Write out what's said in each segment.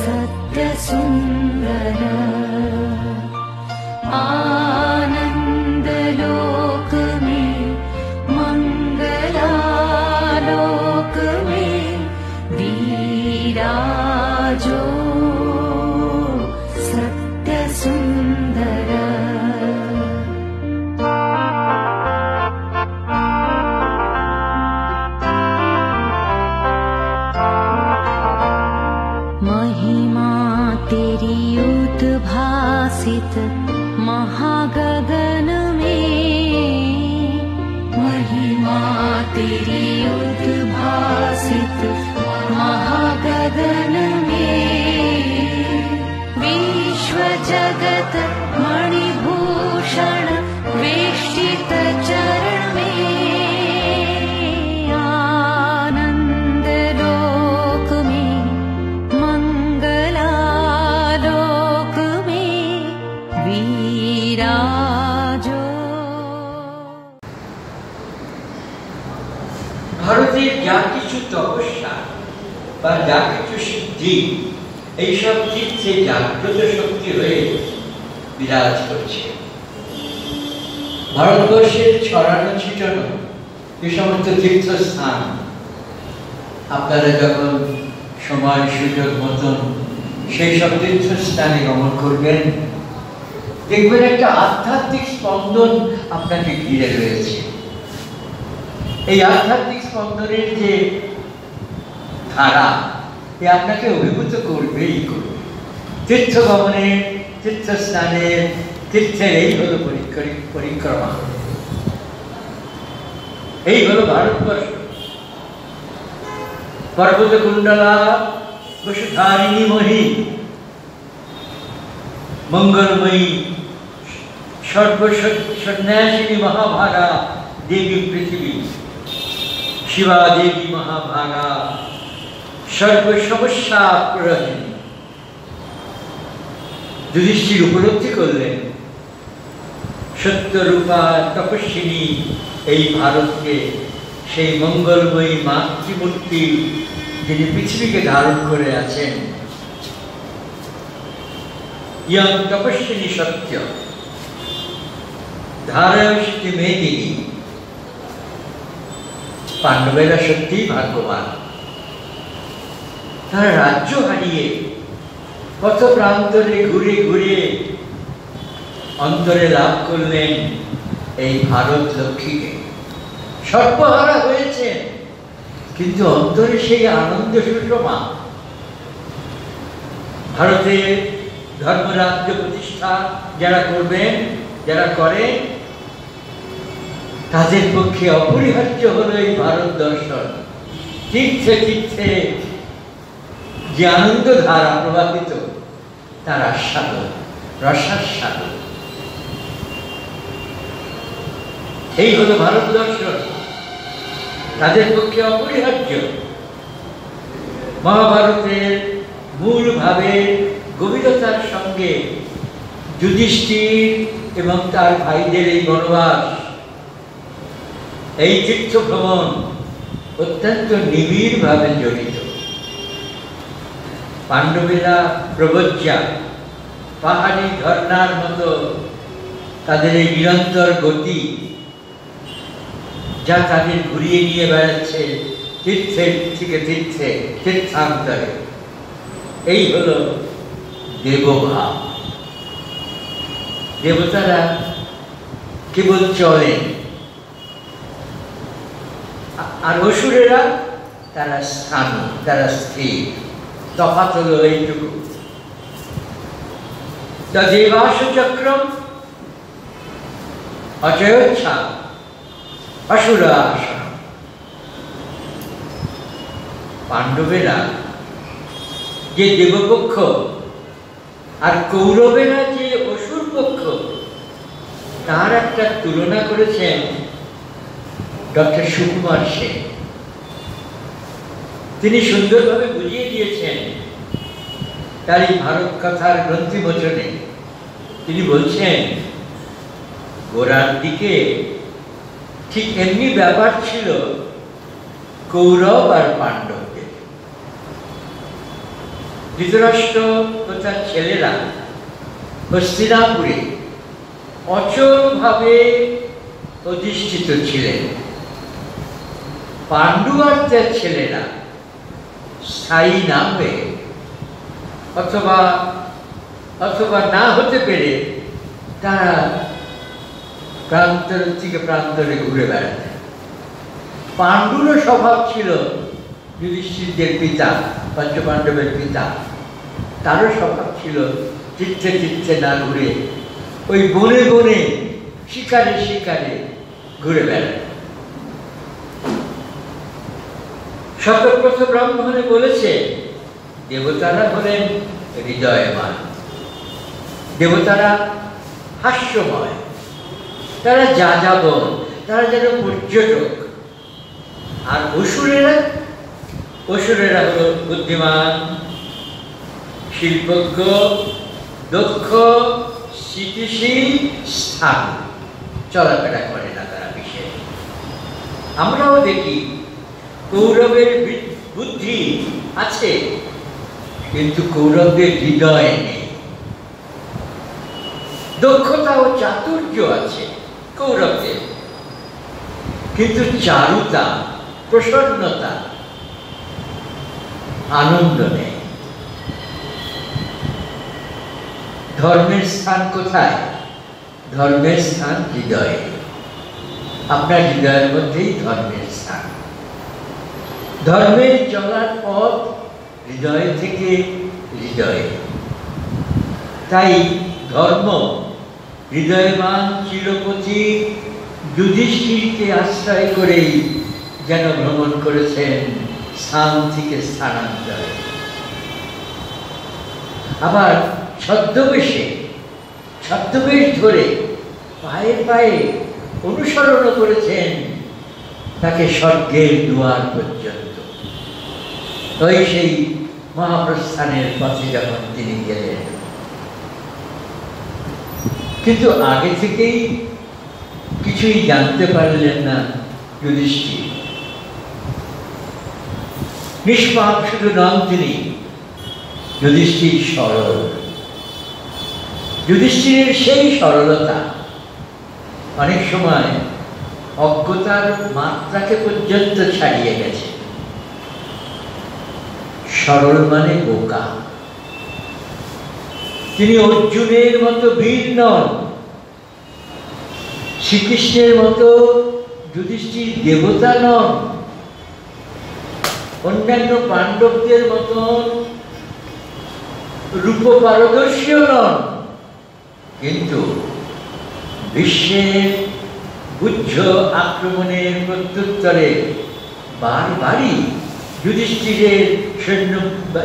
सत्यसुन्दर आनन्दलोक में मङ्गलालोक में विराजो सत्यसुन्दर। महिमा तेरी उद्भासित महागगन में, महिमा तेरी उद्भासित महागगन में विश्व जगत मणिभूषण वेष्टित चरण में आनंद लोक में मंगलालोक में विराजो। ভারতের যা কিছু তপস্যা বা যা কিছু সিদ্ধি এইসব তীর্থে জাগ্রত শক্তি হয়ে বিরাজ করছে। ভারতবর্ষের ছড়ানো ছিটানো এই সমস্ত তীর্থস্থান আপনারা যখন সময় সুযোগ মতন সেই সব তীর্থস্থানে গমন করবেন, দেখবেন একটা আধ্যাত্মিক স্পন্দন আপনাকে ঘিরে রয়েছে। এই আধ্যাত্মিক স্পন্দনের যে ধারা এ আপনাকে অভিভূত করবেই করবে। তীর্থ গমনের, তীর্থস্থানের, তীর্থের এই হলো পরিক্রমা, এই হলো ভারতবর্ষ। পর্বত কুণ্ডলা বসুধারিণী মহি মঙ্গলময়ী সর্বসন্ন্যাসিনী মহাভাগা দেবী পৃথিবী, শিবা দেবী মহাভাগা সর্বসমস্যা প্রহরণী। যুধিষ্ঠির উপলব্ধি করলেন সত্যরূপা তপস্বিনী এই ভারতকে সেই মঙ্গলময়ী মাতৃমূর্তি যিনি পৃথিবীকে ধারণ করে আছেন। ইয়ং তপস্বিনী সত্য ধারয়ষ্টি মেদিনী। পাণ্ডবেরা সত্যিই ভাগ্যবান, তারা রাজ্য হারিয়ে পথ প্রান্তরে ঘুরে ঘুরে অন্তরে লাভ করলেন এই ভারত লক্ষ্মীকে। সর্বহারা হয়েছেন কিন্তু অন্তরে সেই আনন্দ সুষমা। ভারতের ধর্মরাজ্য প্রতিষ্ঠা যারা করবেন, যারা করেন, তাদের পক্ষে অপরিহার্য হলো এই ভারত দর্শন। তীর্থে তীর্থে যে আনন্দ ধারা প্রবাহিত তার আস্বাদন, রসাস্বাদন, এই হলো ভারত দর্শন, তাদের পক্ষে অপরিহার্য। মহাভারতের মূল ভাবের গভীরতার সঙ্গে যুধিষ্ঠির এবং তার ভাইদের এই বনবাস, এই তীর্থ ভ্রমণ অত্যন্ত নিবিড়ভাবে জড়িত। পাণ্ডবেরা প্রবজ্জা পাহাড়ি ঝর্ণার মতো তাদের এই নিরন্তর গতি যা তাদের ঘুরিয়ে নিয়ে বেড়াচ্ছে তীর্থের থেকে তীর্থে, তীর্থান্তরে, এই হলো দেবভাব। দেবতারা কেবল চলেন, আর অসুরেরা তারা স্থান, তারা স্থির। তফাৎ হলো এইটুকু। দেবাস চক্রম অচয়োচ্ছা অসুরা আসন। পাণ্ডবেরা যে দেবপক্ষ আর কৌরবেরা যে অসুর পক্ষ, তার একটা তুলনা করেছেন ডক্টর সুকুমার সেন। তিনি সুন্দরভাবে বুঝিয়ে দিয়েছেন তার এই ভারত কথার গ্রন্থিমোচনে। তিনি বলছেন গোড়ার দিকে ঠিক এমনি ব্যাপার ছিল কৌরব আর পাণ্ডবদের। ধৃতরাষ্ট্র ও তার ছেলেরা হস্তিনাপুরে অচলভাবে অধিষ্ঠিত ছিলেন। পাণ্ডু আর তার ছেলেরা স্থায়ী না হয়ে অথবা না হতে পেরে তারা প্রান্তর থেকে প্রান্তরে ঘুরে বেড়াতেন। পাণ্ডুরও স্বভাব ছিল, যুধিষ্ঠিরদের পিতা, পঞ্চপাণ্ডবের পিতা, তারও স্বভাব ছিল তীর্থে তীর্থে না ঘুরে ওই বনে বনে শিকারে শিকারে ঘুরে বেড়ান। শতপ্রথ ব্রাহ্মণে বলেছে দেবতারা হলেন হৃদয়মান, দেবতারা হাস্যময়, তারা যাযাবর, তারা যেন পর্যটক। আর অসুরেরা হল বুদ্ধিমান, শিল্পজ্ঞ, দক্ষ, স্থিতিশীল, স্থান, চলাফেরা করে না তারা বিশেষ। আমরাও দেখি কৌরবের বুদ্ধি আছে, কিন্তু কৌরবদের হৃদয় নেই। দক্ষতা ও চাতুর্য আছে কৌরবদের, কিন্তু চারুতা, প্রসন্নতা, আনন্দ নেই। ধর্মের স্থান কোথায়? ধর্মের স্থান হৃদয়ে। আপনার হৃদয়ের মধ্যেই ধর্মের স্থান। ধর্মের চলার পথ হৃদয় থেকে হৃদয়ে। তাই ধর্ম হৃদয়মান চিরপথী যুধিষ্ঠিরকে আশ্রয় করেই যেন ভ্রমণ করেছেন স্থান থেকে স্থানান্তরে। আবার ছদ্মবেশ ধরে পায়ে পায়ে অনুসরণ করেছেন তাকে স্বর্গের দুয়ার পর্যন্ত। ওই সেই মহাপ্রস্থানের পথে যখন তিনি গেলেন, কিন্তু আগে থেকেই কিছুই জানতে পারলেন না যুধিষ্ঠির। নিষ্পাপ শুধু নন তিনি, যুধিষ্ঠির সরল। যুধিষ্ঠিরের সেই সরলতা অনেক সময় অজ্ঞতার মাত্রাকে পর্যন্ত ছাড়িয়ে গেছে। সরল মানে বোকা। তিনি অর্জুনের মতো বীর নন, শ্রীকৃষ্ণের মতো যুধিষ্ঠির দেবতা নন, অন্যান্য পাণ্ডবদের মতন রূপ পারদর্শীও নন, কিন্তু বিশ্বের গুহ্য আক্রমণের প্রত্যুত্তরে বারবারই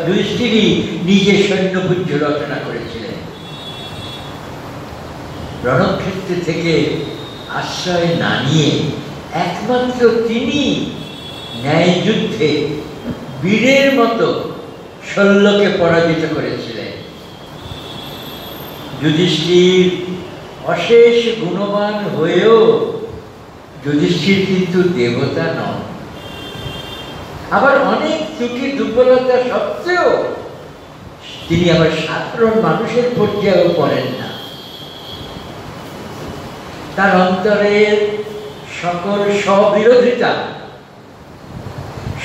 যুধিষ্ঠিরই নিজে সৈন্যপুঞ্জ রচনা করেছিলেন। রণক্ষেত্র থেকে আশ্রয় না নিয়ে একমাত্র তিনি ন্যায় যুদ্ধে বীরের মতো শল্যকে পরাজিত করেছিলেন। যুধিষ্ঠির অশেষ গুণবান হয়েও যুধিষ্ঠির কিন্তু দেবতা নন। আবার অনেক ত্রুটি দুর্বলতা সত্ত্বেও তিনি আবার সাধারণ মানুষের পর্যায়েও পড়েন না। তার অন্তরের সকল স্ববিরোধিতা,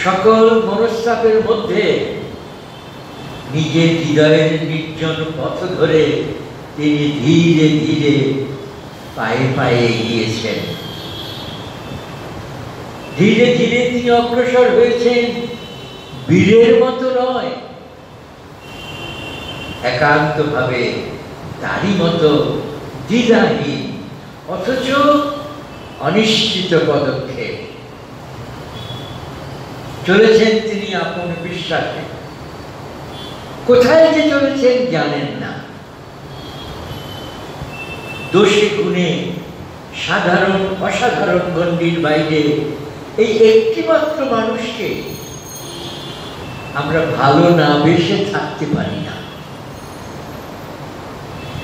সকল মনস্তাপের মধ্যে নিজের হৃদয়ের নির্জন পথ ধরে তিনি ধীরে ধীরে পায়ে পায়ে এগিয়েছেন। ধীরে ধীরে তিনি অগ্রসর হয়েছেন, বীরের মতো নয়, একান্তভাবে তারই মতো দ্বিধাহীন, অথচ অনিশ্চিত পদক্ষেপ চলেছেন তিনি আপন বিশ্বাসে। কোথায় যে চলেছেন জানেন না। দোষে গুণে সাধারণ অসাধারণ গণ্ডির বাইরে এই একটিমাত্র মানুষকে আমরা ভালো না বেশে থাকতে পারি না।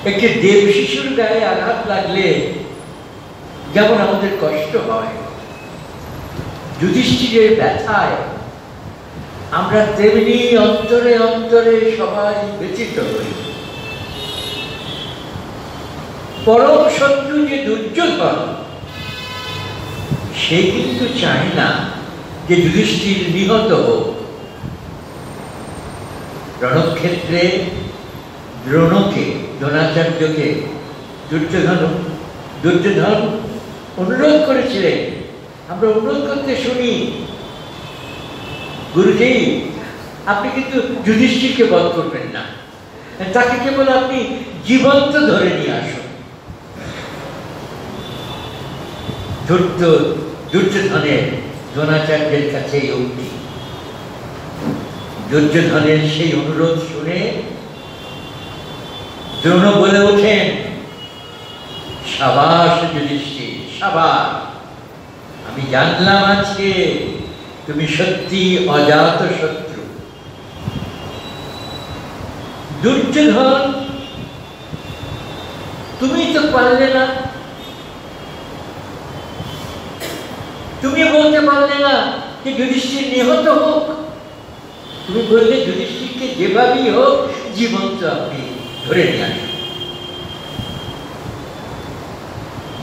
একটি দেব শিশুর গায়ে আঘাত লাগলে যেমন আমাদের কষ্ট হয়, যুধিষ্ঠিরের ব্যথায় আমরা তেমনি অন্তরে অন্তরে সবাই ব্যথিত হই। পরম শত্রু যে দুর্যোধন, সে কিন্তু চায় না যে যুধিষ্ঠির নিহত হোক। রণক্ষেত্রে দ্রোণকে, দ্রোণাচার্যকে দুর্যোধন অনুরোধ করেছিলেন। আমরা অনুরোধ করতে শুনি, গুরুজি আপনি কিন্তু যুধিষ্ঠিরকে বধ করবেন না, তাকে কেবল আপনি জীবন্ত ধরে নিয়ে আসুন। দুর্যোধনের দ্রোণাচার্যের কাছে এই উক্তি। দুর্যোধনের সেই অনুরোধ শুনে দ্রোণ বলে ওঠেন, সাবাস যুধিষ্ঠির, সাবাস, আমি জানলাম আজকে তুমি সত্যি অজাত শত্রু। দুর্যোধন, তুমি তো পারলে না, তুমি বলতে পারলে না যে যুধিষ্ঠির নিহত হোক। তুমি বললে যুধিষ্ঠিরকে যেভাবেই হোক জীবন্ত আপনি ধরে নিয়ে আসুন।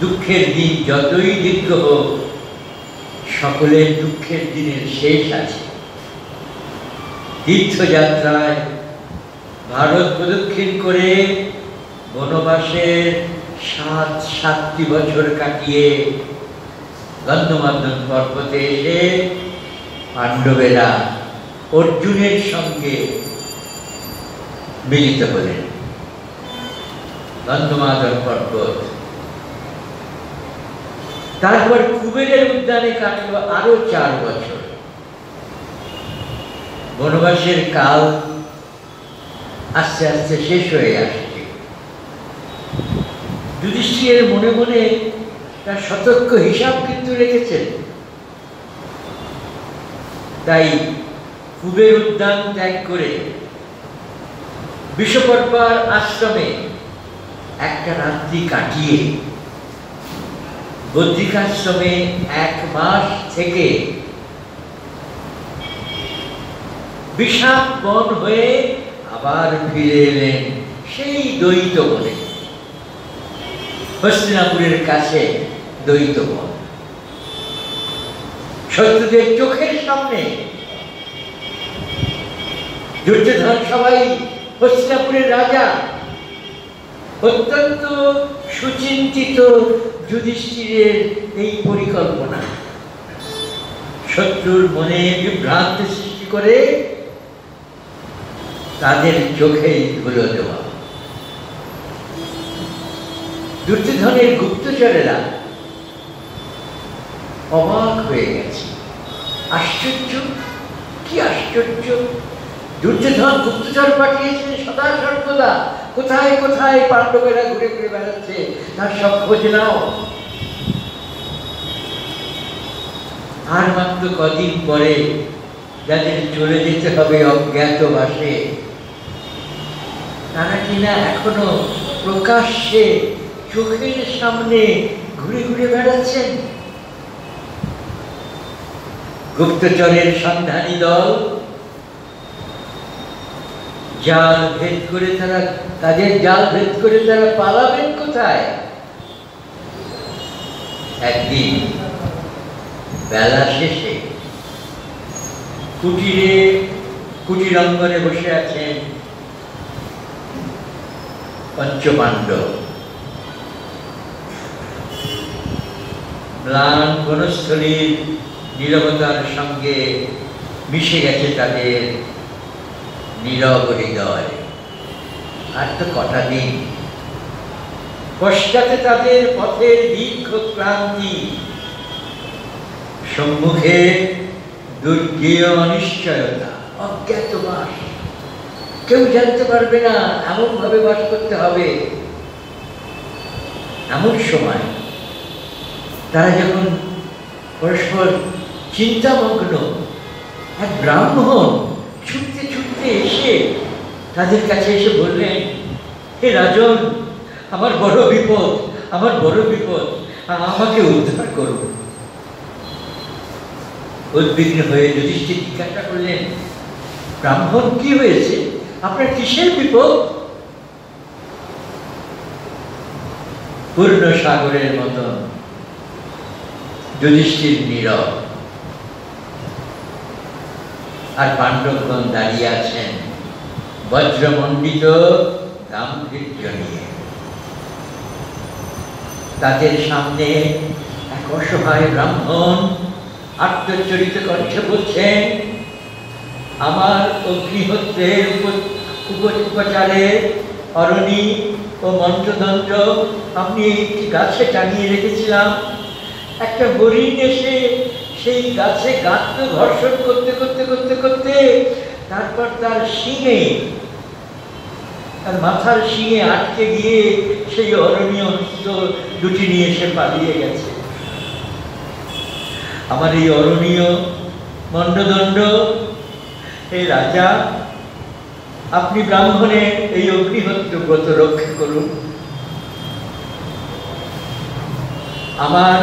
দুঃখের দিন যতই দীর্ঘ হোক, সকলের দুঃখের দিনের শেষ আছে। তীর্থযাত্রায় ভারত প্রদক্ষিণ করে বনবাসের 7 বছর কাটিয়ে গন্ধমাদন পর্বতে এসে পাণ্ডবেরা অর্জুনের সঙ্গে মিলিত হলেন। গন্ধমাদন পর্বত, তারপর কুবেরের উদ্যানে কাটল আরো 4 বছর। বনবাসের কাল আস্তে আস্তে শেষ হয়ে আসছে। যুধিষ্ঠিরের মনে মনে তার সতর্ক হিসাব কিন্তু রেখেছেন। তাই কুবের উদ্যান ত্যাগ করে বিষপর্বার আশ্রমে একটা রাত্রি কাটিয়ে বদ্রিকাশ্রমে 1 মাস থেকে বিষাদ বন হয়ে আবার ফিরে এলেন সেই দ্বৈত বনে। হস্তিনাপুরের কাছে দ্বৈত বন, শত্রুদের চোখের সামনে। দুর্যোধন সবাই হস্তিনাপুরের রাজা, অত্যন্ত সুচিন্তিত যুধিষ্ঠিরের এই পরিকল্পনা শত্রুর মনে বিভ্রান্তি সৃষ্টি করে তাদের চোখে ধুলো দেওয়া। দুর্যোধনের গুপ্তচরেরা অবাক হয়ে গেছে। আশ্চর্য, কি আশ্চর্য! দুর্যোধন গুপ্তচর পাঠিয়েছেন সদা সর্বদা, কোথায় কোথায় পাণ্ডবেরা ঘুরে ঘুরে বেড়াচ্ছে তার সব খোঁজ নাও। আর মাত্র কদিন পরে যাদের চলে যেতে হবে অজ্ঞাতবাসে, তারা কিনা এখনো প্রকাশ্যে চোখের সামনে ঘুরে ঘুরে বেড়াচ্ছেন। গুপ্তচরের সন্ধানী দল জাল ভেদ করে তাদের জাল ভেদ করে তারা পালাবেন কোথায়? একদিন বেলা শেষে কুটিরাঙ্গনে বসে আছেন পঞ্চপাণ্ডব। ম্লান বনস্থলীর নীরবতার সঙ্গে মিশে গেছে তাদের নীরব হৃদয়। আর তো কটা দিন, পশ্চাতে তাদের পথের দীর্ঘ ক্লান্তি, সম্মুখে দুর্গেয় অনিশ্চয়তা, অজ্ঞাতবাস। কেউ জানতে পারবে না, এমন ভাবে বাস করতে হবে। এমন সময় তারা যখন পরস্পর চিন্তামগ্ন, এক ব্রাহ্মণ ছুটতে ছুটতে এসে তাদের কাছে এসে বললেন, হে রাজন, আমার বড় বিপদ, আমার বড় বিপদ, আমাকে উদ্ধার করুন। উদ্বিগ্ন হয়ে যুধিষ্ঠির জিজ্ঞাসা করলেন, ব্রাহ্মণ কি হয়েছে, আপনার কিসের বিপদ? পূর্ণ সাগরের মতন যুধিষ্ঠির নীরব, আর পাণ্ডবগণ দাঁড়িয়ে আছেন বজ্রমণ্ডিত গাম্ভীর্য নিয়ে। তাদের সামনে এক অসহায় ব্রাহ্মণ আত্মচরিত কণ্ঠে বলছেন, আমার অগ্নিহোত্রের উপচারে অরণি ও মন্ত্রদণ্ড আমি একটি গাছে টাঙিয়ে রেখেছিলাম। একটা হরিণ এসে সেই গাছে গাত্র ঘর্ষণ করতে করতে করতে করতে তারপর তার শিঙে, তার মাথার শিঙে আটকে গিয়ে সেই অরণীয় হস্ত দুটি নিয়ে এসে পালিয়ে গেছে। আমার এই অরণীয় মণ্ডদণ্ড, হে রাজা, আপনি ব্রাহ্মণের এই অগ্নিহোত্র ব্রত রক্ষা করুন। আমার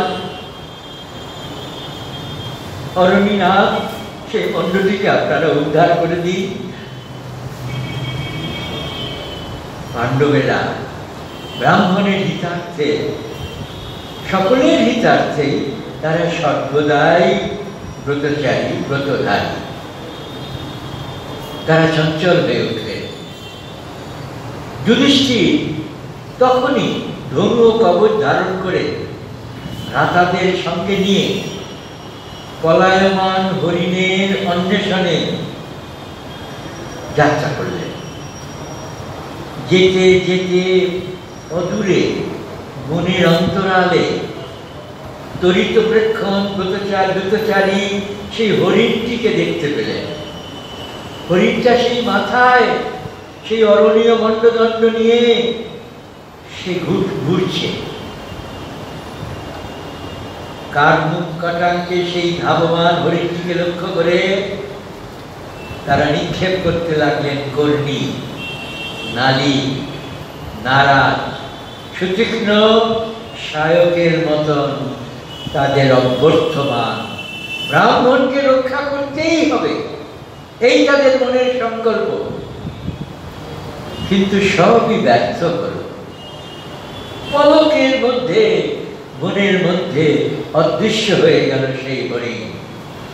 অরণীনাথ সেই মণ্ডটিকে আপনারা উদ্ধার করে দিন। পাণ্ডবেরা ব্রাহ্মণের হিতার্থে, সকলের হিতার্থে তারা সর্বদাই ব্রতচারী, ব্রতধারী, তারা চঞ্চল হয়ে উঠবে। যুধিষ্ঠির তখনই ধনু ও কবচ ধারণ করে ভ্রাতাদের সঙ্গে নিয়ে পলায়মান হরিণের অন্বেষণে যাত্রা করলেন। যেতে যেতে অদূরে বনের অন্তরালে তরিত প্রেক্ষণ ব্রতচারী সেই হরিণটিকে দেখতে পেলেন। হরিণটা সেই মাথায় সেই অরণীয় মণ্ডদণ্ড নিয়ে সে ঘুরছে। কার মুখ কাটাঙ্কে সেই ধাবমান হরিণটিকে লক্ষ্য করে তারা নিক্ষেপ করতে লাগলেন কর্ণী, নালী, নারাজ, সুতীক্ষ্ণ সায়কের মতন তাদের অভ্যর্থমান। ব্রাহ্মণকে রক্ষা করতেই হবে, এই তাদের মনের সংকল্প। কিন্তু সবই ব্যর্থ হল। পলকের মধ্যে, বনের মধ্যে অদৃশ্য হয়ে গেল সেই হরিণ,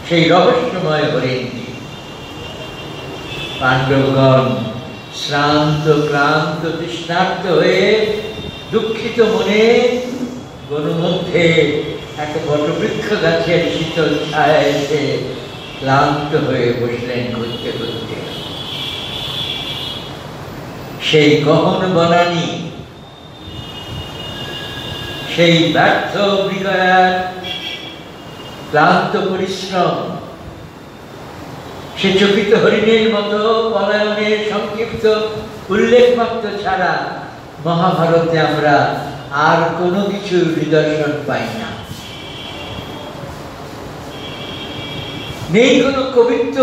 সেই রহস্যময় হরিণটি। পাণ্ডবগণ শ্রান্ত, ক্লান্ত, তৃষ্ণার্ত হয়ে দুঃখিত মনে বনমধ্যে এক বটবৃক্ষ গাছের শীতল ছায়ায় এসে ক্লান্ত হয়ে বসলেন খুঁজতে খুঁজতে। সেই গহন বনানী, সেই ব্যর্থ বিজয়ার ক্লান্ত পরিশ্রম, সে চকিত হরিণের মতো পলায়নের সংক্ষিপ্ত উল্লেখ মাত্র ছাড়া মহাভারতে আমরা আর কোনো কিছু নিদর্শন পাই না। নেই কোনো কবিত্ব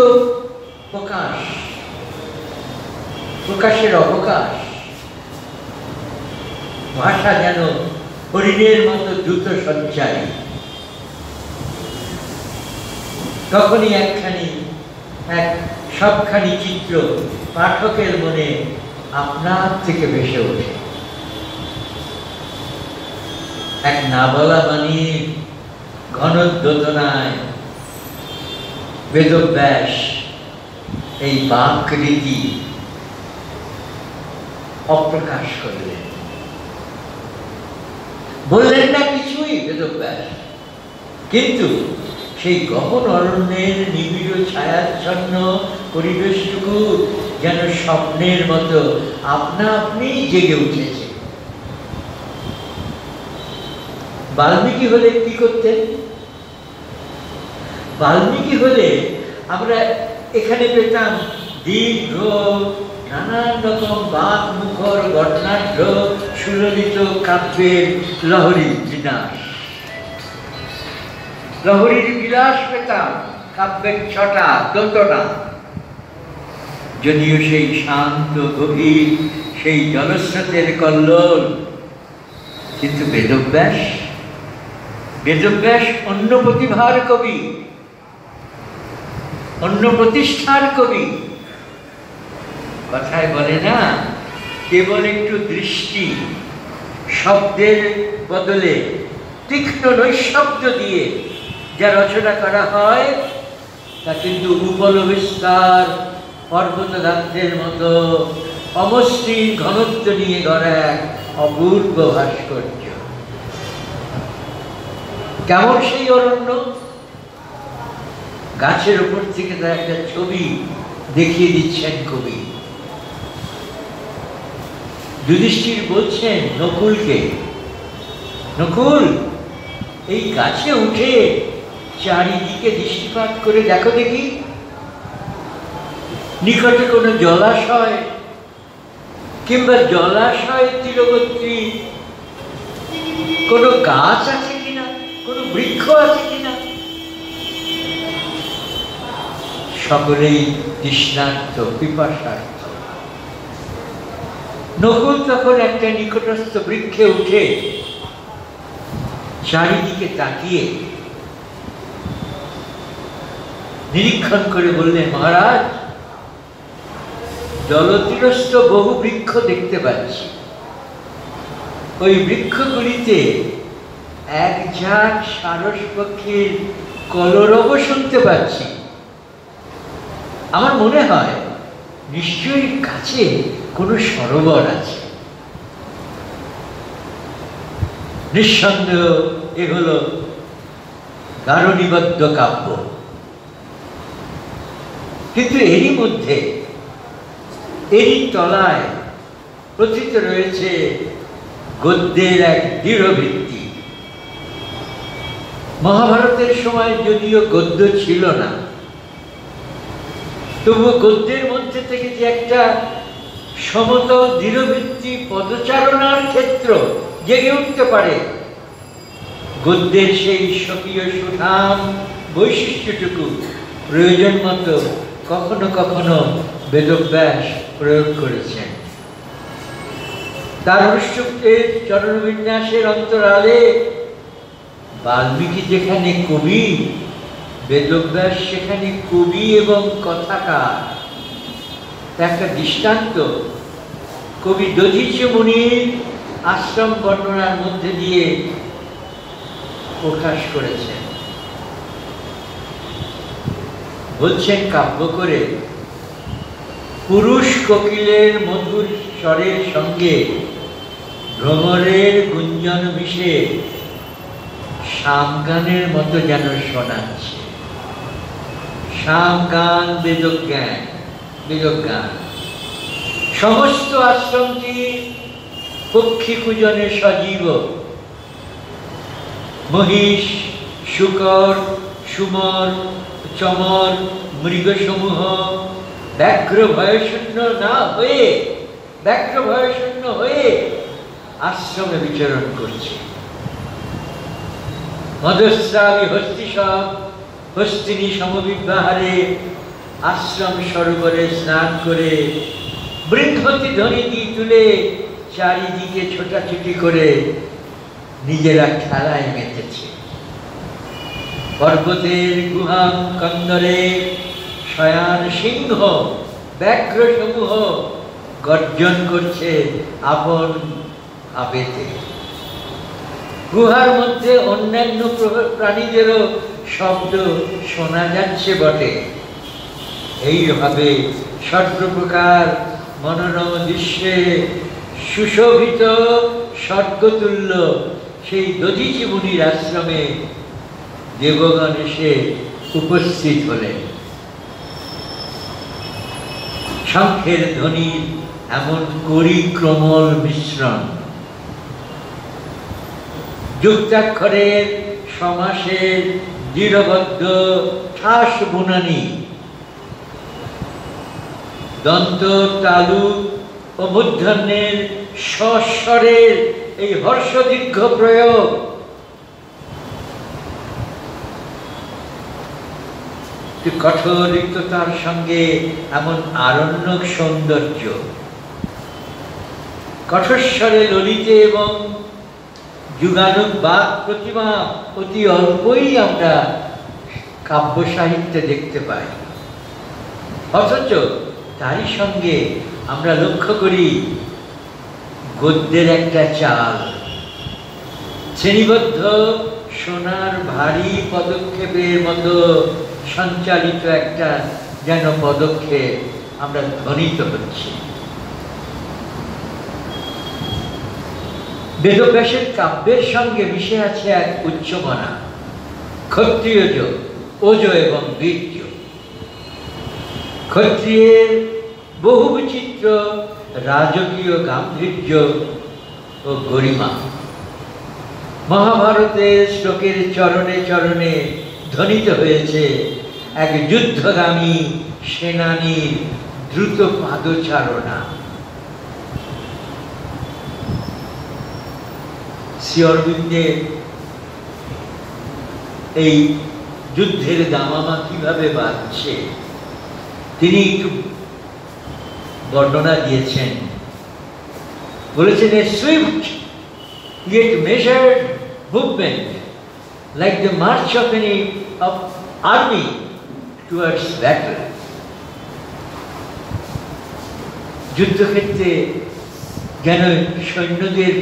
প্রকাশের অবকাশ। ভাষা যেন হরিণের মতো দ্রুত সঞ্চারী। তখনই সবখানি চিত্র পাঠকের মনে আপনার থেকে ভেসে ওঠে। এক না বলা বাণীর ঘনদ্যোতনায় বেদব্যাস এই বাক রীতি অপ্রকাশ করলেন। বললেন না কিছুই বেদব্যাস, কিন্তু সেই গহন অরণ্যের নিবিড় ছায়াচ্ছন্ন পরিবেশটুকু যেন স্বপ্নের মতো আপনা আপনি জেগে উঠেছে। বাল্মীকি হলে কি করতেন? বাল্মীকি হলে আমরা এখানে পেতাম দীর্ঘ নানান রকম বাক মুখর ঘটনাঢ্য সুললিত কাব্যের লহরীর বিনাশ, লহরীর বিলাস পেতাম, কাব্যের ছটা দোতনা। যদিও সেই শান্ত গভীর সেই জলস্রোতের কল্লোল, কিন্তু বেদব্যাস অন্য প্রতিভার কবি, অন্য প্রতিষ্ঠার কবি। কথায় বলে না, কেবল একটু দৃষ্টি, শব্দের বদলে তীক্ষ্ণ নৈশব্দ দিয়ে যা রচনা করা হয় তা কিন্তু উপল বিস্তার পর্বতদান্তের মতো অমসৃণ ঘনত্ব নিয়ে গড়া এক অপূর্ব ভাস্কর্য। কেমন সেই অরণ্য? গাছের উপর থেকে তার একটা ছবি দেখিয়ে দিচ্ছেন কবি। যুধিষ্ঠির বলছেন নকুলকে, নকুল, এই গাছে উঠে চারিদিকে দৃষ্টিপাত করে দেখো দেখি, নিকটে কোনো জলাশয় কিংবা জলাশয়ের তীরবর্তী কোনো গাছ আছে কিনা, কোনো বৃক্ষ আছে কিনা। সকলেই তৃষ্ণার্ত, পিপাসার্থ। নকুল তখন একটা নিকটস্থ বৃক্ষে উঠে চারিদিকে তাকিয়ে নিরীক্ষণ করে বললেন, মহারাজ, জলতীরস্থ বহু বৃক্ষ দেখতে পাচ্ছি। ওই বৃক্ষগুলিতে এক ঝাঁক সারস পক্ষীর কলরব শুনতে পাচ্ছি। আমার মনে হয় নিশ্চয়ই কাছে কোনো সরোবর আছে। নিঃসন্দেহ এ হল দারুণীবদ্ধ কাব্য। কিন্তু এরই মধ্যে, এরই তলায় প্রথিত রয়েছে গদ্যের এক দৃঢ় ভিত্তি। মহাভারতের সময় যদিও গদ্য ছিল না, তবুও গদ্যের মধ্যে থেকে যে একটা সমতল দৃঢ়ভিত্তি পদচারণার ক্ষেত্র জেগে উঠতে পারে, গদ্যের সেই স্বকীয় সুঠাম বৈশিষ্ট্যটুকু প্রয়োজন মতো কখনো কখনো বেদব্যাস প্রয়োগ করেছেন। তার অনুষ্ঠুপের চরণবিন্যাসের অন্তরালে বাল্মীকি যেখানে কবি, বেদব্যাস সেখানে কবি এবং কথাকার। একটা দৃষ্টান্ত কবি দধীচি মুনির আশ্রম বর্ণনার মধ্যে দিয়ে প্রকাশ করেছেন। বলছেন কাব্য করে, পুরুষ কোকিলের মধুর স্বরের সঙ্গে ভ্রমরের গুঞ্জন মিশে শামগানের মতো যেন শোনাচ্ছে। শামগান বেদজ্ঞান, বেদজ্ঞান। সমস্ত আশ্রমটি পক্ষী পূজনে সজীব। মহিষ, শূকর, সুমর, চমর, মৃগসমূহ ব্যাঘ্র ভয়শূন্য না হয়ে, ব্যাঘ্র ভয়শূন্য হয়ে আশ্রমে বিচরণ করছে। মদস্রাবী হস্তি সব হস্তিনী সমবিবাহারে আশ্রম সরোবরে স্নান করে বৃহৎ ধ্বনি দিয়ে তুলে চারিদিকে ছোটাছুটি করে নিজেরা খেলায় মেতেছে। পর্বতের গুহাম কন্দরে শয়ান সিংহ ব্যাঘ্র সমূহ গর্জন করছে আপন আবেতে। গুহার মধ্যে অন্যান্য প্রাণীদেরও শব্দ শোনা যাচ্ছে বটে। এইভাবে সর্বপ্রকার মনোরম দৃশ্যে সুশোভিত স্বর্গতুল্য সেই দধীচি মুনির আশ্রমে দেবগণ এসে উপস্থিত হলেন। শঙ্খের ধ্বনির এমন করিক্রমল মিশ্রণ, যুক্তাক্ষরের সমাসের দৃঢ়বদ্ধ ঠাস বুনানি, দন্ত তালু ও মূর্ধন্যের স্বস্বরের এই হর্ষদীর্ঘ প্রয়োগ, কঠোর রিক্ততার সঙ্গে এমন আরণ্যক সৌন্দর্য, কঠোস্বরে ললিতে এবং যুগানুগ বাক প্রতিমা অতি অল্পই আমরা কাব্য সাহিত্যে দেখতে পাই। অথচ তারই সঙ্গে আমরা লক্ষ্য করি গদ্যের একটা চাল, শ্রেণীবদ্ধ সোনার ভারী পদক্ষেপের মতো সঞ্চালিত একটা যেন পদক্ষেপ আমরা ধ্বনিত হচ্ছি। বেদব্যাসের কাব্যের সঙ্গে মিশে আছে এক উচ্চমনা, ক্ষত্রিয়জ, ওজ এবং বীর্য। ক্ষত্রিয়ের বহু বিচিত্র রাজকীয় গাম্ভীর্য ও গরিমা মহাভারতের শ্লোকের চরণে চরণে ধ্বনিত হয়েছে এক যুদ্ধগামী সেনানীর দ্রুত পাদচারণা। শ্রী অরবিন্দের এই যুদ্ধের দামামা কিভাবে বাজছে তিনি একটু বর্ণনা দিয়েছেন। বলেছেন, a swift yet measured movement like the march of an army towards battle. যুদ্ধক্ষেত্রে যেন সৈন্যদের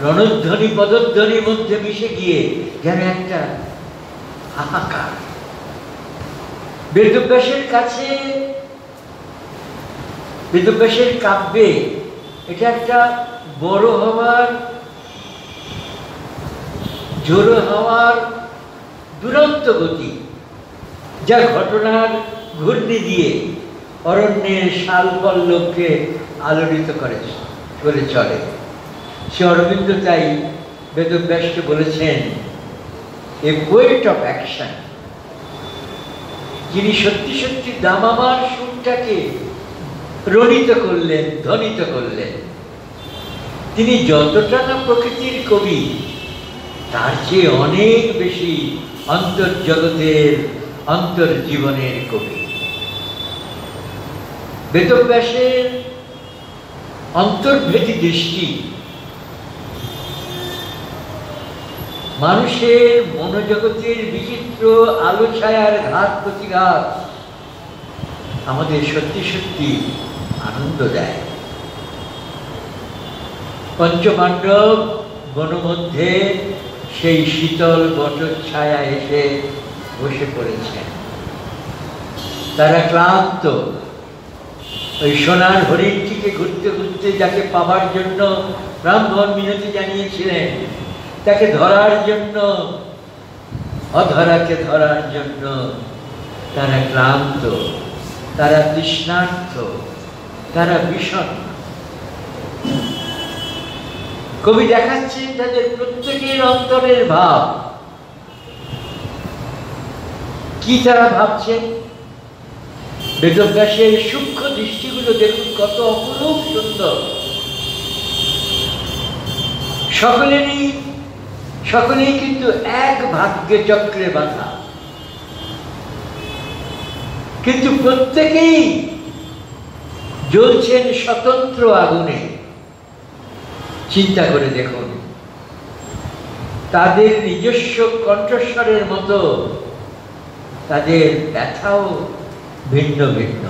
রণধ্বনি পদধ্বনির মধ্যে মিশে গিয়ে যেন একটা হাহাকার। বেদব্যাসের কাছে, বেদব্যাসের কাব্যে এটা একটা বড় হওয়ার, ঝোড়ো হওয়ার দুরন্ত গতি, যা ঘটনার ঘূর্ণি দিয়ে অরণ্যের শাল পল্লবকে আলোড়িত করে চলে। শ্রী অরবিন্দ তাই বেদব্যাসকে বলেছেন এ পোয়েট অফ অ্যাকশন, যিনি সত্যি সত্যি দামামার সুরটাকে রণিত করলেন, ধ্বনিত করলেন। তিনি যতটা না প্রকৃতির কবি, তার চেয়ে অনেক বেশি অন্তর্জগতের, অন্তর্জীবনের কবি। বেদব্যাসের অন্তর্ভেদী দৃষ্টি মানুষের মনোজগতের বিচিত্র আলো ছায়ার ঘাত প্রতিঘাত আমাদের সত্যি সত্যি আনন্দ দেয়। পঞ্চপাণ্ডব বনমধ্যে সেই শীতল বটচ্ছায়া এসে বসে পড়েছেন। তারা ক্লান্ত, ওই সোনার হরিণটিকে ঘুরতে ঘুরতে যাকে পাবার জন্য ব্রাহ্মণ মিনতি জানিয়েছিলেন, তাকে ধরার জন্য, অধরাকে ধরার জন্য তারা ক্লান্ত, তারা তৃষ্ণার্ত, তারা বিষণ্ণ। কবি দেখাচ্ছেন তাদের প্রত্যেকের অন্তরের ভাব। কি তারা ভাবছেন? বেদব্যাসের সূক্ষ্ম দৃষ্টিগুলো দেখুন, কত অপরূপ সুন্দর। সকলেই কিন্তু এক ভাগ্যে চক্রে বাঁধা, কিন্তু প্রত্যেকেই জ্বলছেন স্বতন্ত্র আগুনে। চিন্তা করে দেখুন, তাদের নিজস্ব কণ্ঠস্বরের মতো তাদের ব্যথাও ভিন্ন ভিন্ন।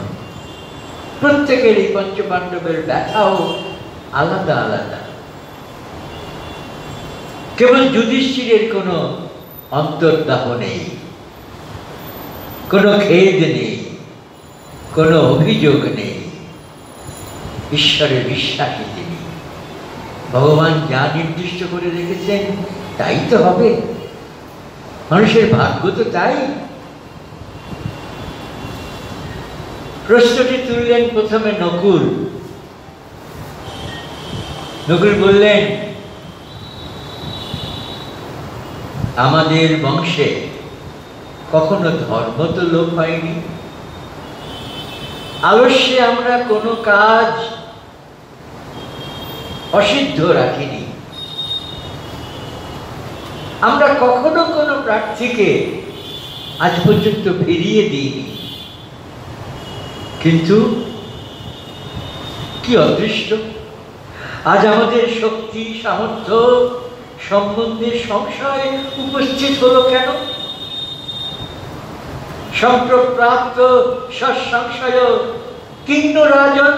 প্রত্যেকের এই পঞ্চপাণ্ডবের ব্যথাও আলাদা আলাদা। কেবল যুধিষ্ঠিরের কোনো অন্তর্দাহ নেই, কোনো খেদ নেই, কোনো অভিযোগ নেই। ঈশ্বরে বিশ্বাসী তিনি। ভগবান যা নির্দিষ্ট করে রেখেছেন তাই তো হবে, মানুষের ভাগ্য তো তাই। প্রশ্নটি তুললেন প্রথমে নকুল। নকুল বললেন, আমাদের বংশে কখনো ধর্ম তো লোপ পায়নি, আলস্যে আমরা কোনো কাজ অসিদ্ধ রাখিনি, আমরা কখনো কোনো প্রার্থীকে আজ পর্যন্ত ফিরিয়ে দিইনি। কিন্তু কি অদৃষ্ট, আজ আমাদের শক্তি সামর্থ্য সম্বন্ধে সংশয় উপস্থিত হলো কেন? সম্প্রপ্রাপ্ত সৎসংশয় কিন্ন রাজন।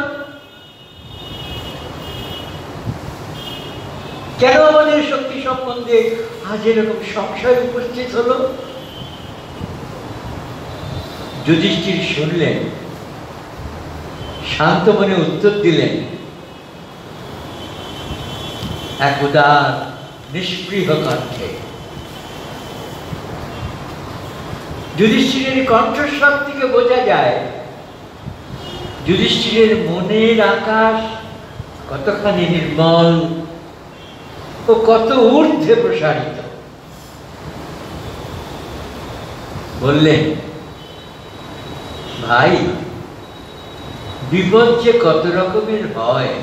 কেন আমাদের শক্তি সম্বন্ধে আজ এরকম সংশয় উপস্থিত হলো? যুধিষ্ঠির শুনলেন, শান্ত মনে উত্তর দিলেন, এক উদার নিষ্পৃহ কণ্ঠে। যুধিষ্ঠিরের কণ্ঠস্বর থেকে বোঝা যায় যুধিষ্ঠিরের মনের আকাশ কতখানি নির্মল ও কত ঊর্ধ্বে প্রসারিত। বললেন, ভাই, বিপদ যে কত রকমের হয়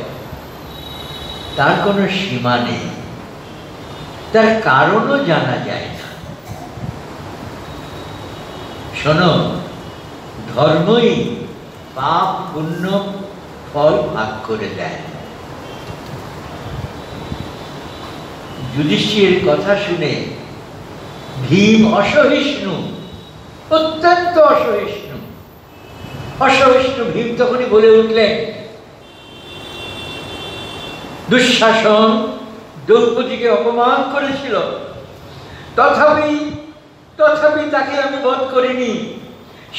তার কোনো সীমা নেই, তার কারণও জানা যায় না। শোনো, ধর্মই পাপ পুণ্য ফল ভাগ করে দেয়। যুধিষ্ঠিরের কথা শুনে ভীম অসহিষ্ণু, অত্যন্ত অসহিষ্ণু। অসহিষ্ণু ভীম তখনই বলে উঠলেন, দুঃশাসন দ্রৌপদীকে অপমান করেছিল, তথাপি তাকে আমি বধ করিনি।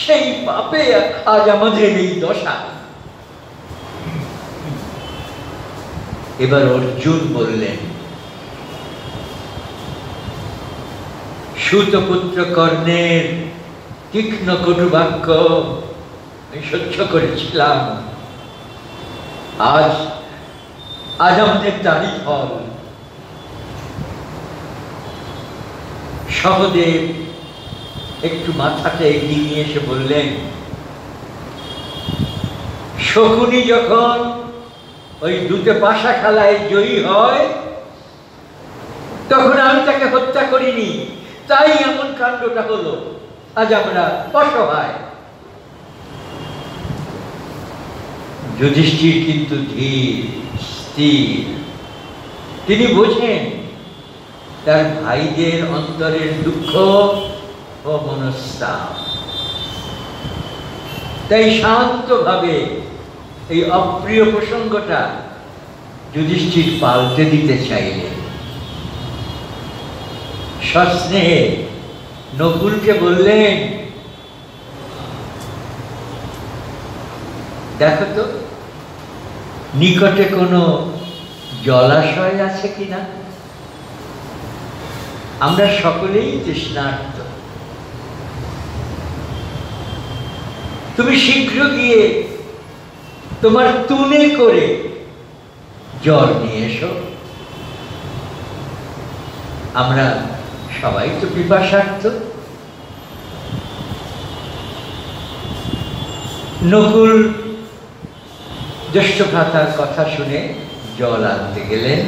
সেই পাপে আজ আমাদের এই দশা। এবার অর্জুন বললেন, সুতপুত্র কর্ণের তীক্ষ্ণ কটু বাক্য আমি সহ্য করেছিলাম, আজ আমাদের তারই ফল। সহদেব একটু মাথাটা এগিয়ে নিয়ে এসে বললেন, শকুনি যখন ওই দুটো পাশা খেলায় জয়ী হয় তখন আমি তাকে হত্যা করিনি, তাই এমন কাণ্ডটা হলো। আজ আমরা অসহায়। যুধিষ্ঠির কিন্তু ধীর স্থির। তিনি বোঝেন তার ভাইদের অন্তরের দুঃখ ও মনস্তাপ, তাই শান্তভাবে এই অপ্রিয় প্রসঙ্গটা যুধিষ্ঠির পাল্টে দিতে চাইলেন। সস্নেহে নকুলকে বললেন, দেখো তো নিকটে কোনো জলাশয় আছে কিনা, আমরা সকলেই তৃষ্ণার্ত। তুমি শীঘ্র গিয়ে তোমার তুনে করে জল নিয়ে এসো, আমরা সবাই তো পিপাসার্ত। নকুল জ্যেষ্ঠ ভ্রাতার কথা শুনে জল আনতে গেলেন।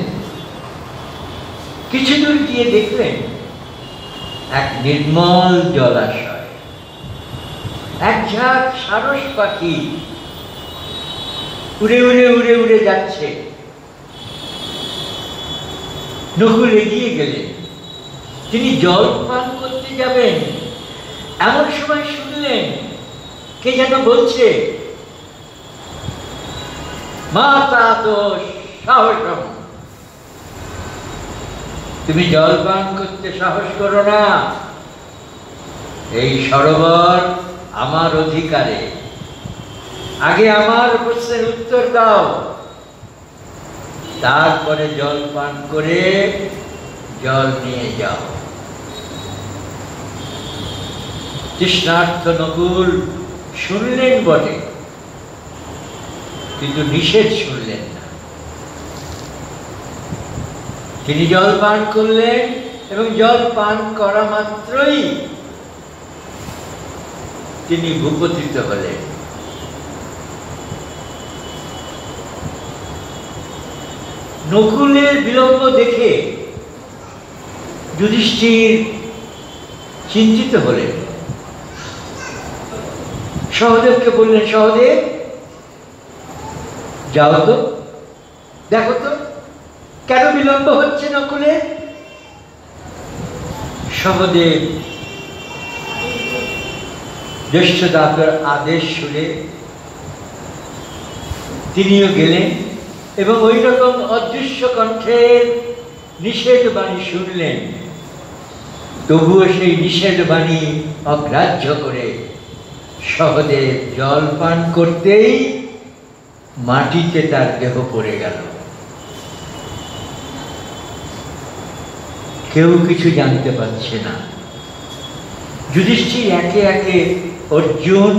কিছু দূর গিয়ে দেখলেন এক নির্মল জলাশয়, এক ঝাঁক সারস পাখি উড়ে উড়ে উড়ে উড়ে যাচ্ছে। নকুল এগিয়ে গেলেন, তিনি জল পান করতে যাবেন, এমন সময় শুনলেন কে যেন বলছে, মাতা দোষ সাহসম, তুমি জল পান করতে সাহস করো না, এই সরোবর আমার অধিকারে, আগে আমার প্রশ্নের উত্তর দাও, তারপরে জল পান করে জল নিয়ে যাও। তৃষ্ণার্থ নকুল শুনলেন বটে, কিন্তু নিষেধ শুনলেন না। তিনি জল পান করলেন এবং জল পান করা মাত্রই তিনি ভূপতিত হলেন। নকুলের বিলম্ব দেখে যুধিষ্ঠির চিন্তিত হলেন। সহদেবকে বললেন, সহদেব যাও তো, দেখো তো কেন বিলম্ব হচ্ছে নকুলের। জ্যেষ্ঠ দাতার আদেশ শুনে তিনিও গেলেন এবং ওই রকম অদৃশ্য কণ্ঠের নিষেধ বাণী শুনলেন। তবুও সেই নিষেধ বাণী অগ্রাহ্য করে সহদেব জল পান করতেই মাটিতে তার দেহ পড়ে গেল। কেউ কিছু জানতে পারছে না। যুধিষ্ঠির একে একে অর্জুন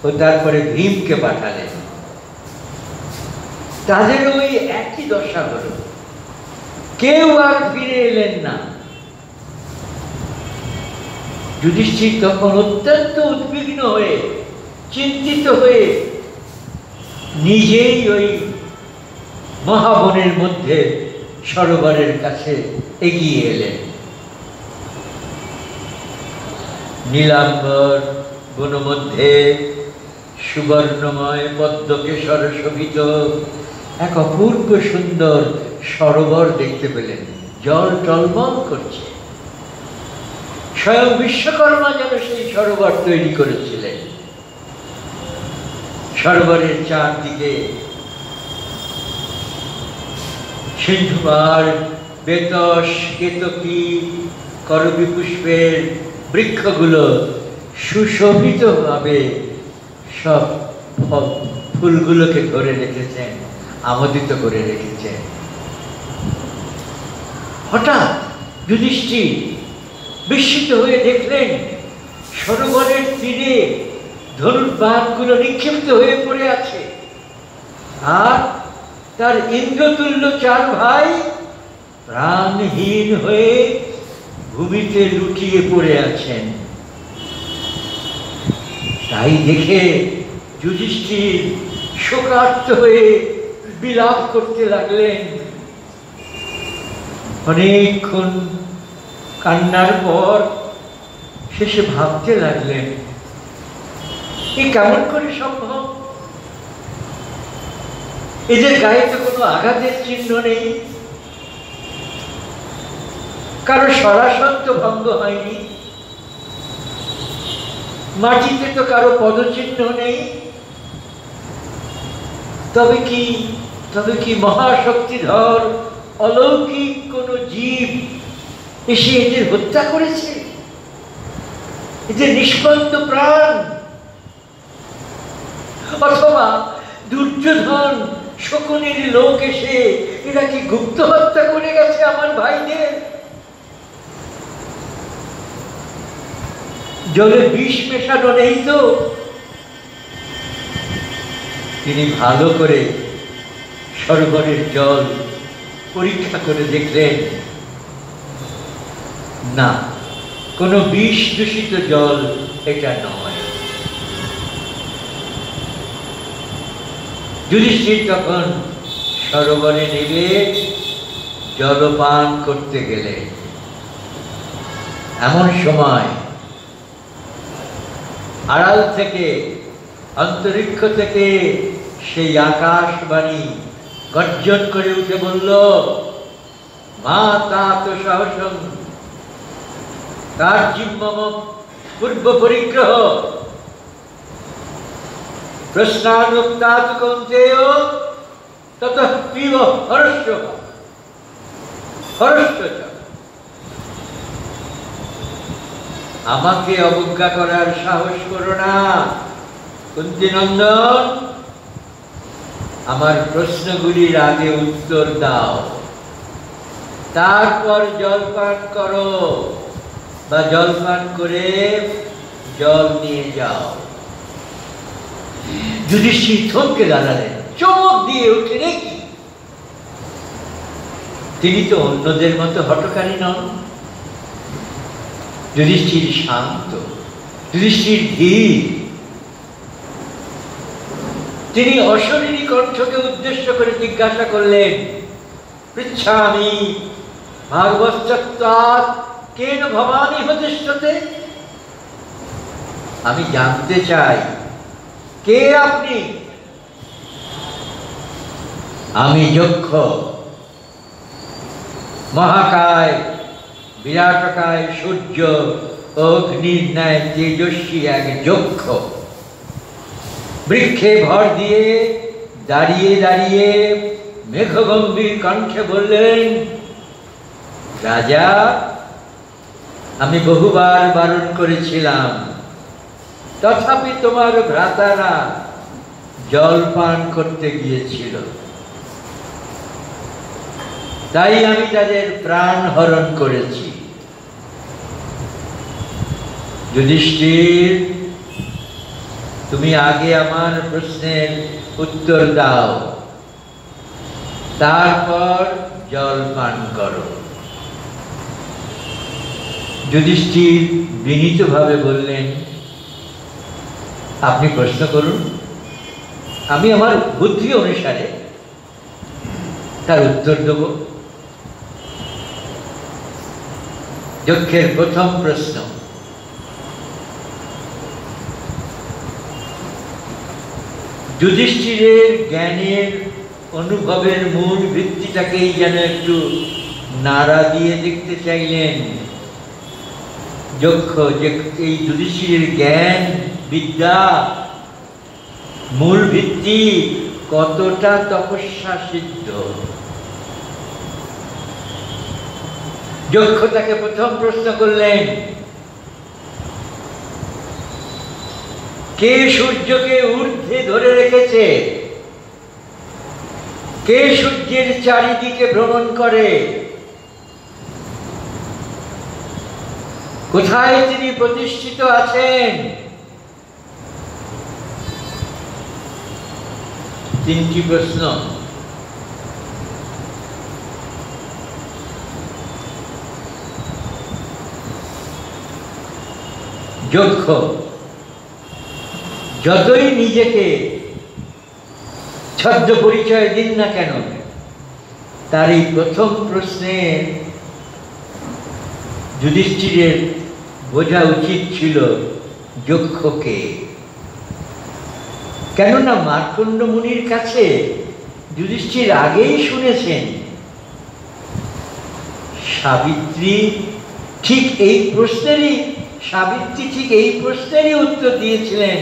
ও তারপরে ভীমকে পাঠালেন। তাদের ওই একই দশা হল, কেউ আর ফিরে এলেন না। যুধিষ্ঠির তখন অত্যন্ত উদ্বিগ্ন হয়ে, চিন্তিত হয়ে নিজেই ওই মহাবনের মধ্যে সরোবরের কাছে এগিয়ে এলেন। নীলাম্বর বন মধ্যে সুবর্ণময় পদ্মকেশর শোভিত এক অপূর্ব সুন্দর সরোবর দেখতে পেলেন। জল টলমল করছে। স্বয়ং বিশ্বকর্মা যেন সেই সরোবর তৈরি করেছিলেন। সরোবরের চারদিকে সিন্ধুবার, বেতস, কেতকী, করবী পুষ্পের বৃক্ষগুলো সুশোভিতভাবে সব ফুলগুলোকে ধরে রেখেছেন, আমোদিত করে রেখেছেন। হঠাৎ যুধিষ্ঠির বিস্মিত হয়ে দেখলেন সরোবরের তীরে ধনুর্বাণগুলো নিক্ষিপ্ত হয়ে পড়ে আছে, আর তার ইন্দ্রতুল্য চার ভাই প্রাণহীন হয়ে ভূমিতে লুটিয়ে পড়ে আছেন। তাই দেখে যুধিষ্ঠির শোকার্ত হয়ে বিলাপ করতে লাগলেন। অনেকক্ষণ কান্নার পর শেষে ভাবতে লাগলেন, এ কেমন করে সম্ভব? এদের গায়ে তো কোনো আঘাতের চিহ্ন নেই, কারো সরাসর তো ভঙ্গ হয়নি, মাটিতে তো কারো পদচিহ্ন নেই। তবে কি মহাশক্তিধর অলৌকিক কোন জীব এসে এদের হত্যা করেছে? এদের নিষ্পন্দ প্রাণ, অথবা দুর্যোধন শকুনের লোক এসে এরা কি গুপ্ত হত্যা করে গেছে আমার ভাইদের? জলে বিষ মেশানো নেই তো? তিনি ভালো করে সরোবরের জল পরীক্ষা করে দেখলেন, না, কোনো বিষ দূষিত জল এটা নয়। যুধিষ্ঠির তখন সরোবরে নেমে জলপান করতে গেলেন। এমন সময় আড়াল থেকে, অন্তরিক্ষ থেকে সেই আকাশবাণী গর্জন করে উঠে বলল, মা তাত সাহসং কার্যিম মম পূর্ব পরিগ্রহ প্রশ্নানুক্তাৎ কৌন্তেয় ততঃ পিব হর্ষ হর্ষ। আমাকে অবজ্ঞা করার সাহস করো না কুন্তী নন্দন, আমার প্রশ্নগুলির আগে উত্তর দাও, তারপর জলপান করো বা জলপান করে জল নিয়ে যাও। যুধিষ্ঠির থমকে দাঁড়ালেন, চমক দিয়ে উঠলেন, কি তিনি তো অন্যদের মতো হঠকারী নন। যুধিষ্ঠির শান্ত, যুধিষ্ঠির ধীর। তিনি অশরীরী কণ্ঠকে উদ্দেশ্য করে জিজ্ঞাসা করলেন, পৃচ্ছামি ভাগবশ্চাৎ কেন ভবানী হতিষ্ঠতে? আমি জানতে চাই, কে আপনি? আমি যক্ষ, মহাকায়, বিরাটকায় সূর্য অগ্নির ন্যায় তেজস্বী এক যক্ষ বৃক্ষে ভর দিয়ে দাঁড়িয়ে দাঁড়িয়ে মেঘগম্ভীর কণ্ঠে বললেন, রাজা, আমি বহুবার বারণ করেছিলাম, তথাপি তোমার ভ্রাতারা জল পান করতে গিয়েছিল, তাই আমি তাদের প্রাণ হরণ করেছি। যুধিষ্ঠির, তুমি আগে আমার প্রশ্নের উত্তর দাও, তারপর জল পান করো। যুধিষ্ঠির বিনীতভাবে বললেন, আপনি প্রশ্ন করুন, আমি আমার বুদ্ধি অনুসারে তার উত্তর দেব। যক্ষের প্রথম প্রশ্ন, যুধিষ্ঠিরের জ্ঞানের অনুভবের মূল ভিত্তিটাকেই যেন একটু নাড়া দিয়ে দেখতে চাইলেন যক্ষ, যে এই যুধিষ্ঠিরের জ্ঞান বিদ্যা মূল ভিত্তি কতটা তপস্যা সিদ্ধ। যক্ষ তাকে প্রথম প্রশ্ন করলেন, কে সূর্যকে ঊর্ধ্বে ধরে রেখেছে? কে সূর্যের চারিদিকে ভ্রমণ করে? কোথায় তিনি প্রতিষ্ঠিত আছেন? তিনটি প্রশ্ন। যক্ষ যতই নিজেকে ছদ্ম পরিচয় দিন না কেন, তার এই প্রথম প্রশ্নে যুধিষ্ঠিরের বোঝা উচিত ছিল যক্ষকে। কেননা মার্কণ্ড মুনির কাছে যুধিষ্ঠির আগেই শুনেছেন সাবিত্রী ঠিক এই প্রশ্নেরই উত্তর দিয়েছিলেন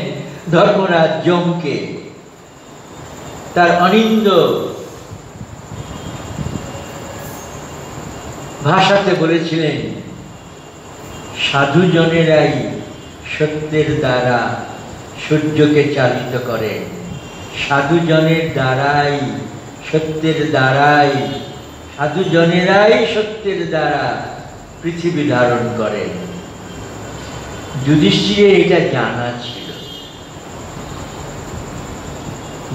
ধর্মরাজ যমকে। তার অনিন্দ ভাষাতে বলেছিলেন, সাধুজনেরাই সত্যের দ্বারা সূর্যকে চালিত করেন, সাধুজনের দ্বারাই সত্যের দ্বারাই সাধুজনেরাই সত্যের দ্বারা পৃথিবী ধারণ করেন। যুধিষ্ঠিরের এটা জানা ছিল।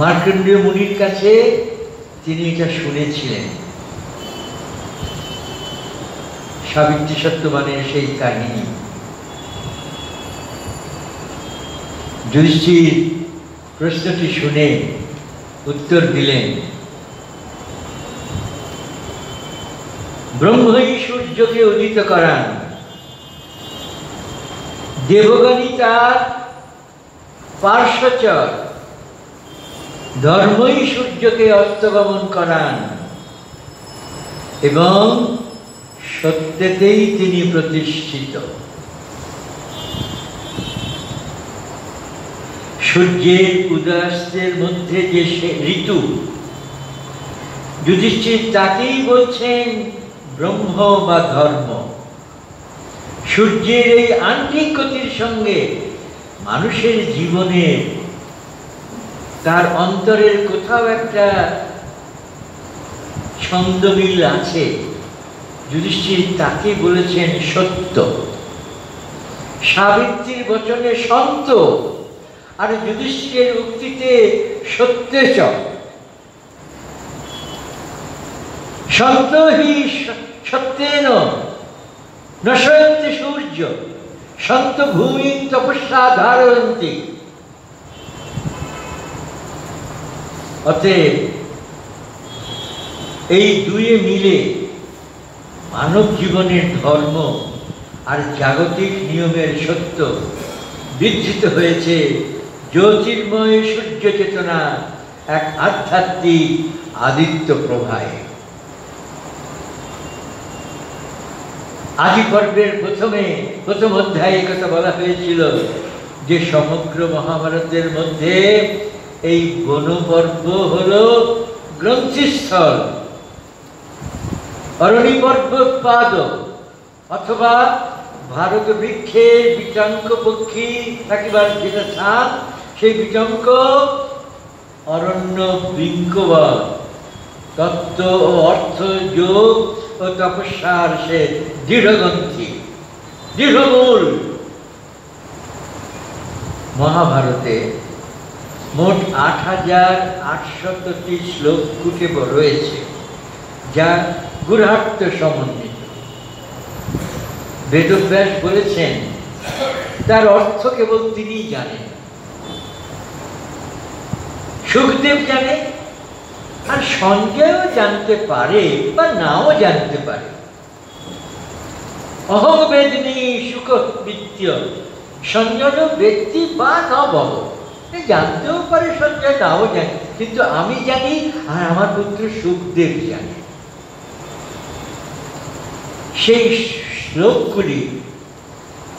মার্কণ্ডেয় মুনির কাছে তিনি এটা শুনেছিলেন, সাবিত্রী সত্যবানের সেই কাহিনী। যুধিষ্ঠির প্রশ্নটি শুনে উত্তর দিলেন, ব্রহ্মই সূর্যকে উদিত করান, দেবগণই তার পার্শ্বচর, ধর্মই সূর্যকে অস্তগমন করান এবং সত্যতেই তিনি প্রতিষ্ঠিত। সূর্যের উদয়াস্তের মধ্যে যে ঋতু, যুধিষ্ঠির তাকেই বলছেন ব্রহ্ম বা ধর্ম। সূর্যের এই আহ্নিক গতির সঙ্গে মানুষের জীবনে তার অন্তরের কোথাও একটা ছন্দমিল আছে। যুধিষ্ঠির তাকে বলেছেন সত্য। সাবিত্রীর বচনে সন্ত, আর যুধিষ্ঠিরের উক্তিতে সত্যেচ। সন্ত হি সত্যেন নশয়ন্তি সূর্য, সন্ত ভূমি তপস্যা ধারয়ন্তি। অতএব এই দুয়ে মিলে মানব জীবনের ধর্ম আর জাগতিক নিয়মের সত্য বিধৃত হয়েছে জ্যোতির্ময় সূর্য চেতনা এক আধ্যাত্মিক আদিত্য প্রভায়। আদি পর্বের প্রথম অধ্যায়ে কথা বলা হয়েছিল যে সমগ্র মহাভারতের মধ্যে এই বনপর্ব হল গ্রন্থিস্থল, অরণি পর্বোৎপাদ, অথবা ভারত বৃক্ষের বিটাঙ্ক পক্ষী থাকিবার যেটা স্থান, সেই বিটাঙ্ক অরণ্য বৃঙ্কবন, তত্ত্ব ও অর্থ, যোগ ও তপস্যার সে দৃঢ়গ্রন্থি, দৃঢ়মূল। মহাভারতে মোট ৮,৮০০টি শ্লোক কুটে রয়েছে, যা গুঢ়ার্থ সমন্বিত। বেদব্যাস বলেছেন তার অর্থ কেবল তিনিই জানেন, সুখদেব জানে, আর সঞ্জয়ও জানতে পারে বা নাও জানতে পারে। অহং বেদিনী সুখ বৃত্য সঞ্জয় ব্যক্তি বা নবহ, জানতেও পারে সঞ্জয়, নাও জানে, কিন্তু আমি জানি আর আমার পুত্র সুখদেব জানে। সেই শ্লোকগুলি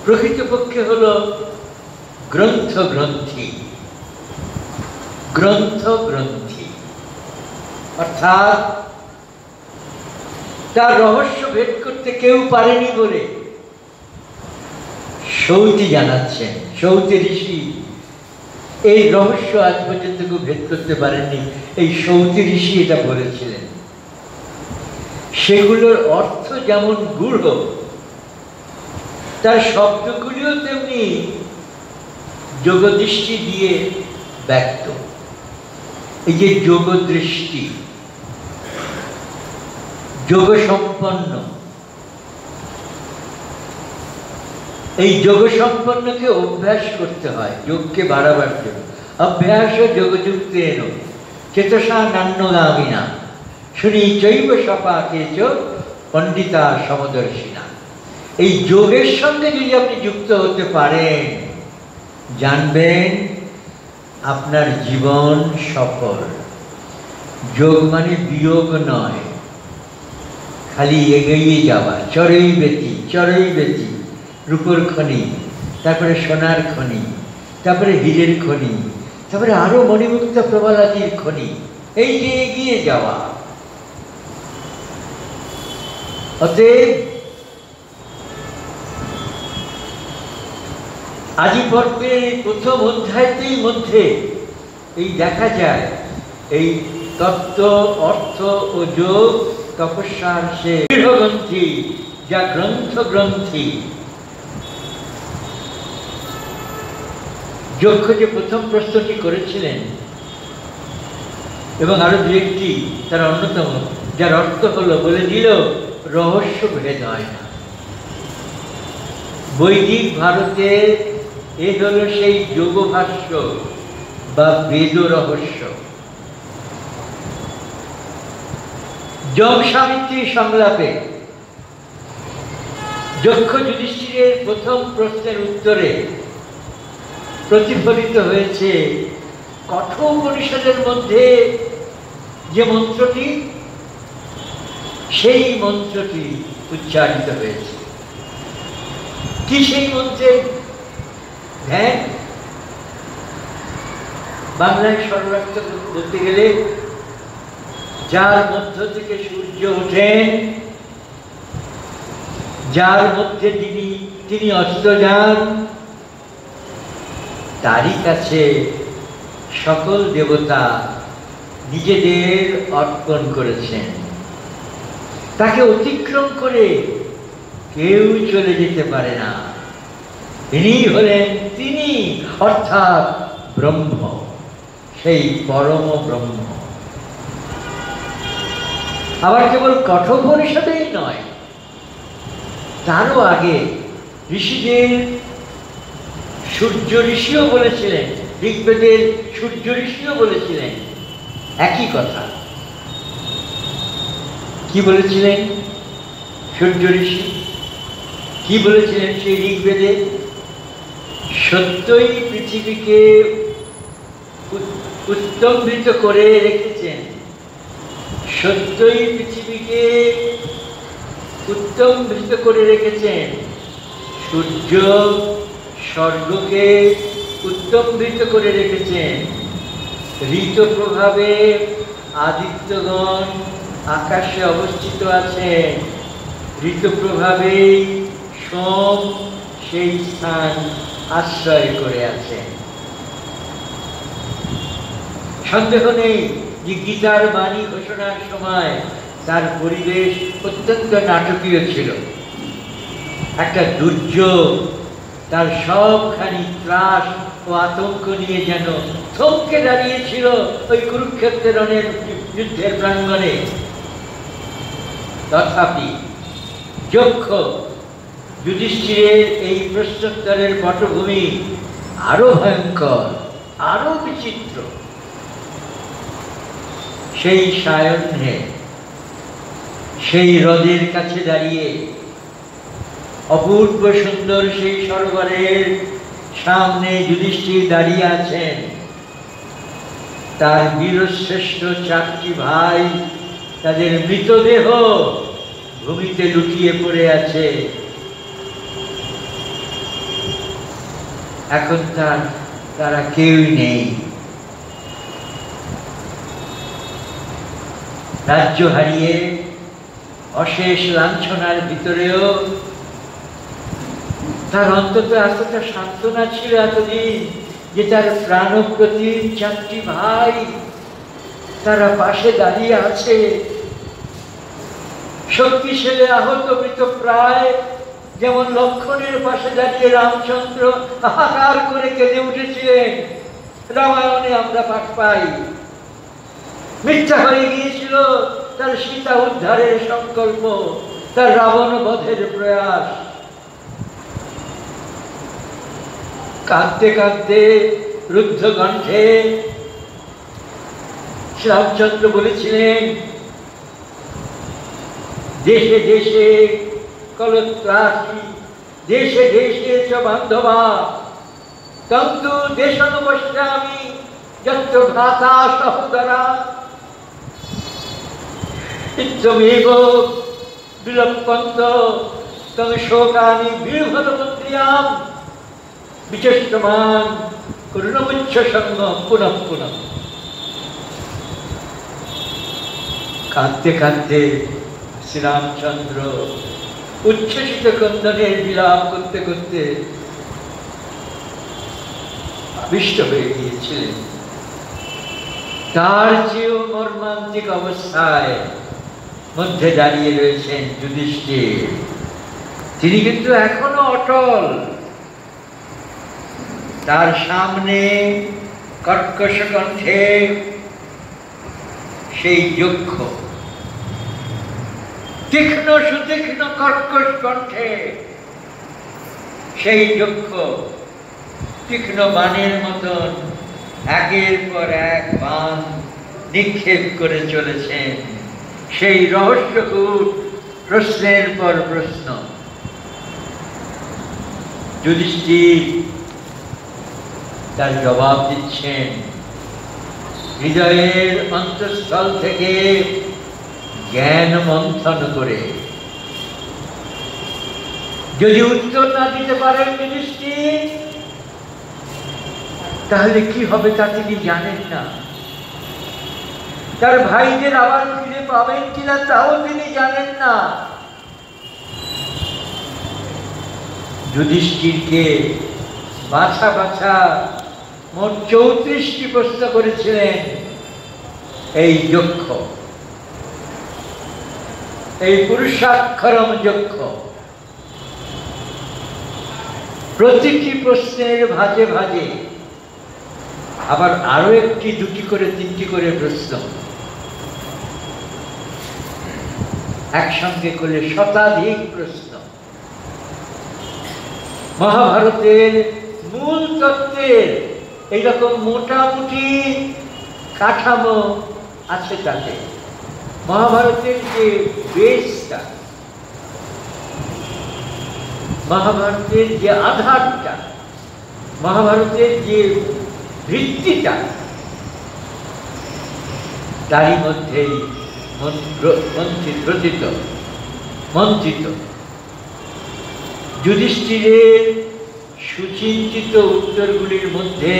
প্রকৃতপক্ষে হল গ্রন্থি, অর্থাৎ তার রহস্য ভেদ করতে কেউ পারেনি বলে সৌতি জানাচ্ছেন। সৌতি ঋষি এই রহস্য আজ পর্যন্ত কেউ ভেদ করতে পারেননি, এই সৌতি ঋষি এটা বলেছিলেন। সেগুলোর অর্থ যেমন গূঢ়, তার শব্দগুলিও তেমনি যোগদৃষ্টি দিয়ে ব্যক্ত। এই যে যোগদৃষ্টি, যোগ সম্পন্ন, এই যোগ সম্পন্নকে অভ্যাস করতে হয়, যোগকে বাড়াবার জন্য। অভ্যাস যোগযুক্তেন চেতসা নান্যগামিনা শুনি চৈব সপাকেচ পণ্ডিতা সমদর্শিনা। এই যোগের সঙ্গে যদি আপনি যুক্ত হতে পারেন, জানবেন আপনার জীবন সফল। যোগ মানে বিয়োগ নয়, খালি এগিয়ে যাওয়া, চরই বেতি, রূপোর খনি, তারপরে সোনার খনি, তারপরে হীরের খনি, তারপরে আরো মণিমুক্তা প্রবালাদির খনি, এই যে এগিয়ে যাওয়া। অতএব আদি পর্বের প্রথম অধ্যায়টির মধ্যে এই দেখা যায় এই তত্ত্ব, অর্থ ও যোগ, তপস্যার সে দৃঢ়গ্রন্থি, যা গ্রন্থি। যক্ষ যে প্রথম প্রশ্নটি করেছিলেন এবং আরো দু একটি তার অন্যতম, যার অর্থ হলো বলে দিল রহস্য ভেদ হয় না। বৈদিক ভারতের এ হলো সেই যোগভাষ্য বা বেদ রহস্য। যম সাবিত্রী সংলাপে যক্ষ যুধিষ্ঠিরের প্রথম প্রশ্নের উত্তরে প্রতিফলিত হয়েছে কঠোপনিষদের মধ্যে যে মন্ত্রটি, সেই মন্ত্রটি উচ্চারিত হয়েছে। কি সেই মন্ত্রের ধ্যান? বাংলায় সর্বার্থ বলতে গেলে, যার মধ্য থেকে সূর্য ওঠেন, যার মধ্যে তিনি অস্ত যান, তারই কাছে সকল দেবতা নিজেদের অর্পণ করেছেন। তাকে অতিক্রম করে কেউ চলে যেতে পারে না। তিনি হলেন তিনি, অর্থাৎ ব্রহ্ম, সেই পরম ব্রহ্ম। আবার কেবল কঠোপনিষদেই নয়, তারও আগে ঋষিদের সূর্য ঋষিও বলেছিলেন, ঋগ্বেদের সূর্য ঋষিও বলেছিলেন একই কথা। কি বলেছিলেন সূর্য ঋষি? কি বলেছিলেন সেই ঋগ্বেদে? সত্যই পৃথিবীকে উত্তম্ভিত করে রেখেছেন, সত্যই পৃথিবীকে উত্তম্ভিত করে রেখেছেন। সূর্য স্বর্গকে উত্তম্ভিত করে রেখেছেন। ঋতু প্রভাবে আদিত্যগণ আকাশে অবস্থিত আছেন। ঋতু প্রভাবেই সোম সেই স্থান আশ্রয় করে আছেন। সন্দেহ নেই যে গীতার বাণী ঘোষণার সময় তার পরিবেশ অত্যন্ত নাটকীয় ছিল। একটা দুর্যোগ তার সবখানি ত্রাস ও আতঙ্ক নিয়ে যেন থমকে দাঁড়িয়েছিল ওই কুরুক্ষেত্রের রণের যুদ্ধের প্রাঙ্গণে। তথাপি যক্ষ যুধিষ্ঠিরের এই প্রশ্নোত্তরের পটভূমি আরো ভয়ঙ্কর, আরো বিচিত্র। সেই সায়ন্যে সেই হ্রদের কাছে দাঁড়িয়ে অপূর্ব সুন্দর সেই সরোবরের সামনে যুধিষ্ঠির দাঁড়িয়ে আছেন। তার বীরশ্রেষ্ঠ 4টি ভাই তাদের মৃতদেহ ভূমিতে লুটিয়ে পড়ে আছে। এখন তারা কেউই নেই। রাজ্য হারিয়ে অশেষ লাঞ্ছনার ভিতরেও তার অন্তত এতটা সান্ত্বনা ছিল এতদিন যে তার প্রাণপ্রতি 4টি ভাই তারা পাশে দাঁড়িয়ে আছে। শক্তিশালী আহত মৃত প্রায় যেমন লক্ষণের পাশে দাঁড়িয়ে রামচন্দ্র হাহাকার করে কেঁদে উঠেছিলেন, রামায়ণে আমরা পাঠ পাই। মিথ্যা হয়ে গিয়েছিল তার সীতা উদ্ধারের সংকল্প, তার রাবণ বধের প্রয়াস। কাঁদতে কাঁদতে রুদ্ধ কণ্ঠে রামচন্দ্র বলেছিলেন, দেশে দেশে কলত্রাসী, দেশে দেশে চ বান্ধবা, তন্তু দেশানুপশ্যামি যত্র ভ্রাতা সহোদরা, ইত্যমেব বিলপন্ত তং শোকানি বীরভদ্রমন্ত্রিয়াম বিচেষ্টমান করুণমুচ্ছ সঙ্গ পুনঃ পুনঃ। কাঁদতে কাঁদতে শ্রীরামচন্দ্র উচ্ছ্বসিত ক্রন্দনের বিলাপ করতে করতে আবিষ্ট হয়ে গিয়েছিলেন। তার চেয়েও মর্মান্তিক অবস্থায় মধ্যে দাঁড়িয়ে রয়েছেন যুধিষ্ঠির। তিনি কিন্তু এখনো অটল। তার সামনে কর্কশ কণ্ঠে সেই যক্ষ, তীক্ষ্ণ সুতীক্ষ্ণ কর্কশ কণ্ঠে সেই যক্ষ তীক্ষ্ণ বাণের মতন একের পর এক বাণ নিক্ষেপ করে চলেছেন। সেই রহস্যকূট প্রশ্নের পর প্রশ্ন। যুধিষ্ঠির তার জবাব দিচ্ছেন হৃদয়ের অন্তঃস্থল থেকে জ্ঞান মন্থন করে। যদি উত্তর না দিতে পারেন যুধিষ্ঠির, তাহলে কি হবে তা তিনি জানেন না। তার ভাইদের আবার ফিরে পাবেন কিনা তাও তিনি জানেন না। যুধিষ্ঠিরকে বাছা বাছা মোট 34টি প্রশ্ন করেছিলেন এই যক্ষ, এই পুরুষাক্ষরম যক্ষ। প্রতিটি প্রশ্নের ভাজে ভাজে আবার আরো 1টি 2টি করে 3টি করে প্রশ্ন, একসঙ্গে করে শতাধিক প্রশ্ন। মহাভারতের মূল তত্ত্বের এইরকম মোটামুটি কাঠামো আছে তাতে। মহাভারতের যে বেসটা, মহাভারতের যে আধারটা, মহাভারতের যে ভিত্তিটা, তারই মধ্যেই মন্ত্রিত মন্ত্রিত। যুধিষ্ঠিরের সুচিন্তিত উত্তরগুলির মধ্যে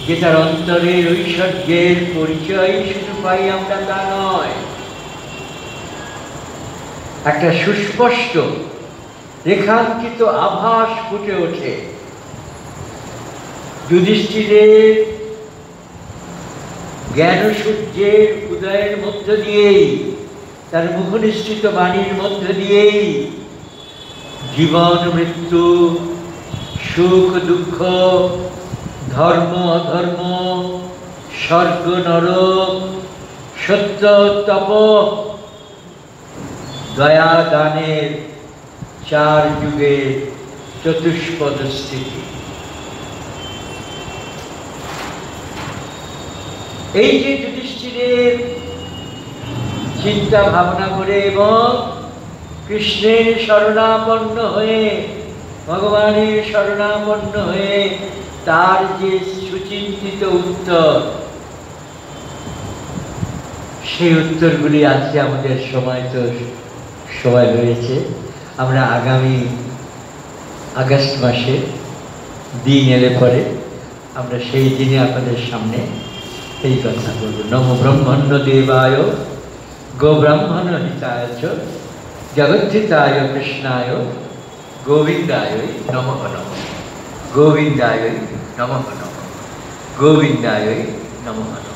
যে তার অন্তরের ঐশ্বর্যের পরিচয় শুধু পাই আমরা তা নয়, একটা সুস্পষ্ট রেখাঙ্কিত আভাস ফুটে ওঠে। যুধিষ্ঠিরের জ্ঞান সূর্যের উদয়ের মধ্য দিয়েই, তার মুখনিসৃত বাণীর মধ্য দিয়েই জীবন মৃত্যু, সুখ দুঃখ, ধর্ম অধর্ম, স্বর্গ নরক, সত্য তপ, দয়া দানের চার যুগের চতুষ্পদ স্থিতি। এই যে যুধিষ্ঠিরের চিন্তা ভাবনা করে এবং কৃষ্ণের শরণাপন্ন হয়ে, ভগবানের শরণাপন্ন হয়ে তার যে সুচিন্তিত উত্তর, সেই উত্তরগুলি আজকে আমাদের সময় তো সময় রয়েছে। আমরা আগামী আগস্ট মাসে দিন এলে পরে আমরা সেই দিনে আপনাদের সামনে এই কথা বলব। নমো ব্রহ্মণ্য দেবায় গো ব্রাহ্মণ হিতায় চ জগদ্ধিতায় কৃষ্ণায় গোবিন্দায় নমঃ নমঃ। গোবিন্দায় নমঃ নমঃ। গোবিন্দায় নমঃ নমঃ।